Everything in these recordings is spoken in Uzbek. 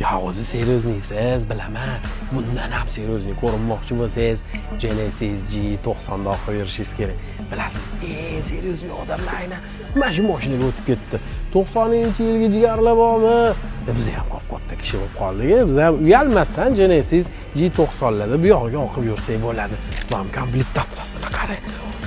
Ya o'zi seryoznisiz, bilaman. Bundan ham seryozni ko'rinmoqchi bo'lsangiz, Genesis G90 o'qib yurishingiz kerak. Bilasiz, eng seryozni odamlar aynan mana shu mashinaga o'tib ketdi. 90-yilgi jigarlar bormi? Biz ham katta kishi bo'lib qoldik. Biz ham uyalmasdan Genesis G90larda bu yoqqa o'qib yursak bo'ladi. Mana komplektatsiyasini qarang.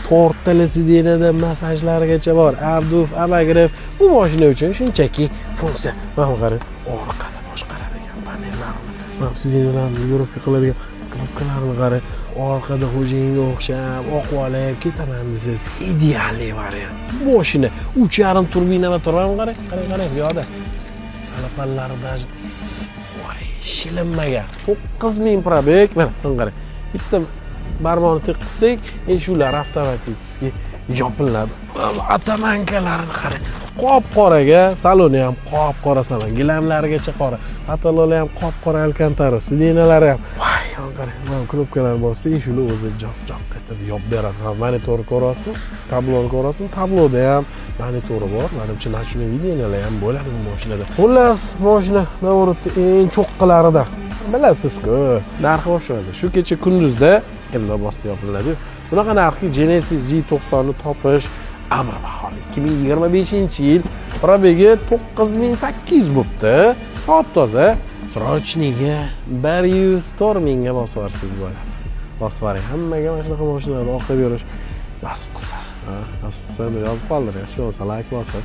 4 ta sidinada masajlargacha bor. Abduf, Amagraf bu mashina uchun shunchaki funksiya. Mana qarang, orqada boshqaradigan panellarni, mana sidinalarni yurovka qiladigan knopkalarni qarang. Orqada xo'jayinga o'xshab, oqvolib ketaman desiz, idealniy variant. Bu mashina 3.5 turbina motor. Mana qarang, bu yoqda salapanlarida voy, shilinmagan 9000 probeg. Mana qarang. Bitta barmog'ini tiq qilsak, eshiklar avtomatik yopiladi. Atamankalarni qarang. Qop-qoraga, saloni ham qop-qora salon, gilamlarigacha qora. Patollar ham qop-qora alkantara, sidinalari ham. Voy, qarang, mana knopkalar borsa, eshiklar o'zi joq-joq etib yopib beradi. Monitorni ko'rasizmi? Tabloni ko'rasizmi? Tabloda ham monitori bor. Menimcha nachuniy videolar ham bo'ladi bu mashinada. Xullas, mashina navrotda eng cho'qqilaridan. Bilasiz-ku, narxi o'xshaydi. Shu kecha kunduzda kimda bosib yopiladi. Bunaqa narxi Genesis G90 ni topish amr mahol. 2025-yil probegi 9800 bo'pti. Top-toza srochniga 104 mingga bosib yuborsangiz bo'ladi. Bosib yuboring. Hammaga mana shunaqa mashinalarni o'qib yurish nasib qilsa. Nasib qilsa yozib qoldiring. Shu bo'lsa like bosib